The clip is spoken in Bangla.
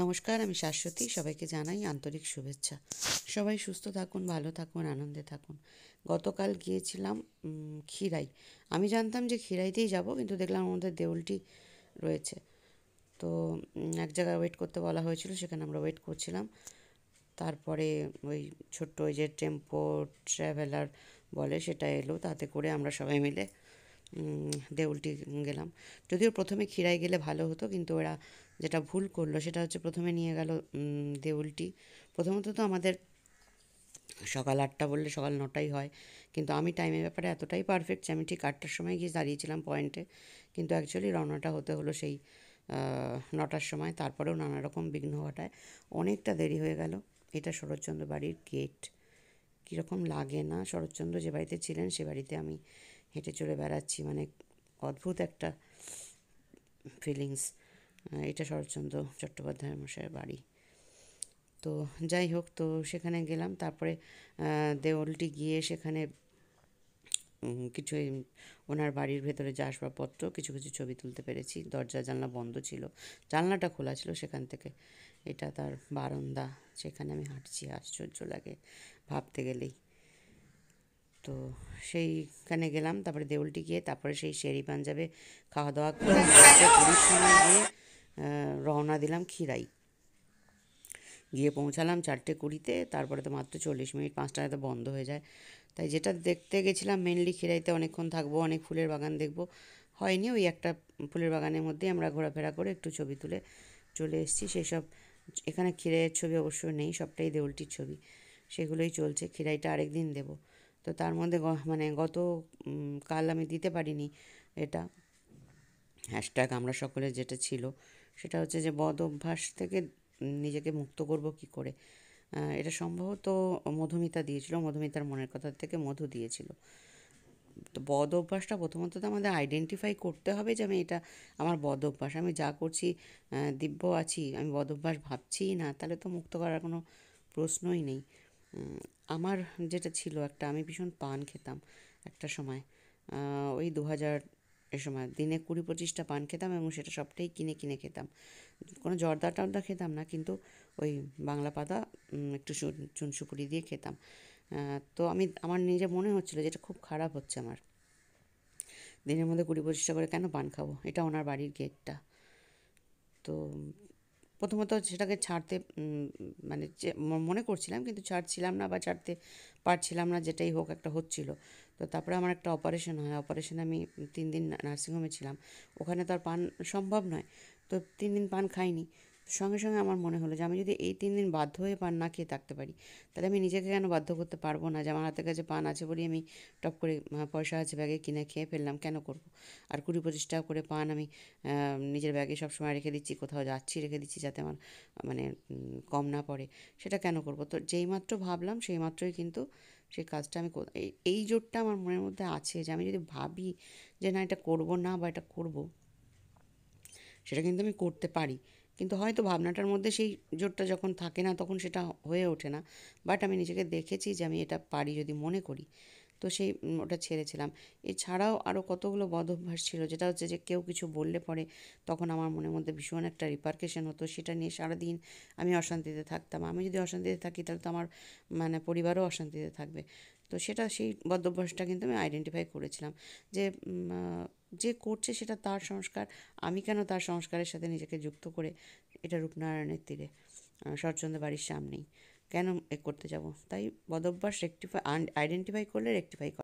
নমস্কার, আমি শাশ্বতী। সবাইকে জানাই আন্তরিক শুভেচ্ছা। সবাই সুস্থ থাকুন, ভালো থাকুন, আনন্দে থাকুন। গতকাল গিয়েছিলাম ক্ষীরাই। আমি জানতাম যে ক্ষীরাইতেই যাব, কিন্তু দেখলাম আমাদের দেউলটি রয়েছে। তো এক জায়গায় ওয়েট করতে বলা হয়েছিল, সেখানে আমরা ওয়েট করছিলাম। তারপরে ওই ছোট্ট ওই যে টেম্পো ট্রাভেলার বলে, সেটা এলো। তাতে করে আমরা সবাই মিলে দেউলটি গেলাম। যদিও প্রথমে ক্ষীরাই গেলে ভালো হতো, কিন্তু ওরা যেটা ভুল করলো সেটা হচ্ছে প্রথমে নিয়ে গেল দেউলটি। প্রথমত তো আমাদের সকাল 8টা বললে সকাল 9টাই হয়, কিন্তু আমি টাইমের ব্যাপারে এতটাই পারফেক্ট যে আমি ঠিক 8টার সময় গিয়ে দাঁড়িয়েছিলাম পয়েন্টে, কিন্তু অ্যাকচুয়ালি রওনাটা হতে হলো সেই 9টার সময়। তারপরেও নানা রকম বিঘ্ন ঘটায় অনেকটা দেরি হয়ে গেল। এটা শরৎচন্দ্র বাড়ির গেট। কীরকম লাগে না, শরৎচন্দ্র যে বাড়িতে ছিলেন সে বাড়িতে আমি হেঁটে চলে বেড়াচ্ছি, মানে অদ্ভুত একটা ফিলিংস। এটা শরৎচন্দ্র চট্টোপাধ্যায় মশাইয়ের বাড়ি। তো যাই হোক, তো সেখানে গেলাম। তারপরে দেওলটি গিয়ে সেখানে কিছু ওনার বাড়ির ভেতরে যা আসবাবপত্র, কিছু কিছু ছবি তুলতে পেরেছি। দরজা জানলা বন্ধ ছিল, জানলাটা খোলা ছিল সেখান থেকে। এটা তার বারান্দা, সেখানে আমি হাঁটছি, আশ্চর্য লাগে ভাবতে গেলেই। তো সেইখানে গেলাম। তারপরে দেউলটি গিয়ে তারপরে সেই শেরি পাঞ্জাবে খাওয়া দাওয়া করে 4:20 সময় গিয়ে রওনা দিলাম ক্ষীরাই। গিয়ে পৌঁছালাম 4:20-তে। তারপরে তো মাত্র 40 মিনিট, 5টায় তো বন্ধ হয়ে যায়। তাই যেটা দেখতে গেছিলাম মেনলি ক্ষীরাইতে অনেকক্ষণ থাকবো, অনেক ফুলের বাগান দেখবো, হয়নি। ওই একটা ফুলের বাগানের মধ্যেই আমরা ঘোরাফেরা করে একটু ছবি তুলে চলে এসেছি। সেই সব এখানে ক্ষীরাইয়ের ছবি অবশ্য নেই, সবটাই দেউলটির ছবি, সেগুলোই চলছে। ক্ষীরাইটা আরেক দিন দেবো। তো তার মধ্যে মানে গত কাল আমি দিতে পারিনি এটা হ্যাশট্যাগ আমরা সকলে, যেটা ছিল সেটা হচ্ছে যে বদ অভ্যাস থেকে নিজেকে মুক্ত করব কি করে। এটা সম্ভবত মধুমিতা দিয়েছিল, মধুমিতার মনের কথা থেকে মধু দিয়েছিল। তো বদ অভ্যাসটা প্রথমত তো আমাদের আইডেন্টিফাই করতে হবে যে আমি এটা আমার বদ অভ্যাস, আমি যা করছি দিব্য আছি, আমি বদ অভ্যাস ভাবছিই না, তাহলে তো মুক্ত করার কোনো প্রশ্নই নেই। আমার যেটা ছিল একটা, আমি ভীষণ পান খেতাম একটা সময়, ওই 2000 এ সময় দিনে 20-25টা পান খেতাম, এবং সেটা সবটাই কিনে কিনে খেতাম। কোনো জর্দা টর্দা খেতাম না, কিন্তু ওই বাংলা পাতা একটু চুন সুপুরি দিয়ে খেতাম। তো আমার নিজে মনে হচ্ছিলো যে এটা খুব খারাপ হচ্ছে আমার, দিনের মধ্যে 20-25টা করে কেন পান খাবো। এটা ওনার বাড়ির গেটটা। তো প্রথমত সেটাকে ছাড়তে মানে যে মনে করছিলাম, কিন্তু ছাড়ছিলাম না বা ছাড়তে পারছিলাম না, যেটাই হোক একটা হচ্ছিল। তো তারপরে আমার একটা অপারেশন হয়, অপারেশনে আমি 3 দিন নার্সিংহোমে ছিলাম। ওখানে তো আর পান সম্ভব নয়, তো 3 দিন পান খাইনি। সঙ্গে সঙ্গে আমার মনে হলো যে আমি যদি এই 3 দিন বাধ্য হয়ে পান না খেয়ে থাকতে পারি, তাহলে আমি নিজেকে কেন বাধ্য করতে পারবো না যে আমার হাতের কাছে পান আছে বলি আমি টপ করে পয়সা আছে ব্যাগে কিনে খেয়ে ফেললাম, কেন করব। আর 20-25 টাকা করে পান আমি নিজের ব্যাগে সবসময় রেখে দিচ্ছি, কোথাও যাচ্ছি রেখে দিচ্ছি যাতে আমার মানে কম না পড়ে, সেটা কেন করব। তো যেইমাত্র ভাবলাম সেই মাত্রই কিন্তু সেই কাজটা আমি এই জোরটা আমার মনের মধ্যে আছে যে আমি যদি ভাবি যে না এটা করব না বা এটা করব, সেটা কিন্তু আমি করতে পারি। কিন্তু হয়তো ভাবনাটার মধ্যে সেই জোরটা যখন থাকে না, তখন সেটা হয়ে ওঠে না। বাট আমি নিজেকে দেখেছি যে আমি এটা পারি যদি মনে করি। তো সেই ওটা ছেড়েছিলাম। এছাড়াও আরও কতগুলো বদ অভ্যাস ছিল, যেটা হচ্ছে যে কেউ কিছু বললে পরে তখন আমার মনের মধ্যে ভীষণ একটা রিপারকেশন হতো, সেটা নিয়ে সারাদিন আমি অশান্তিতে থাকতাম। আমি যদি অশান্তিতে থাকি, তাহলে তো আমার মানে পরিবারও অশান্তিতে থাকবে। তো সেটা সেই বদ অভ্যাসটা কিন্তু আমি আইডেন্টিফাই করেছিলাম যে যে করছে সেটা তার সংস্কার, আমি কেন তার সংস্কারের সাথে নিজেকে যুক্ত করে, এটা রূপনারায়ণের তীরে শরৎচন্দ্র বাড়ির সামনেই, কেন করতে যাব। তাই বদ অভ্যাস রেকটিফাই আইডেন্টিফাই করলে রেকটিফাই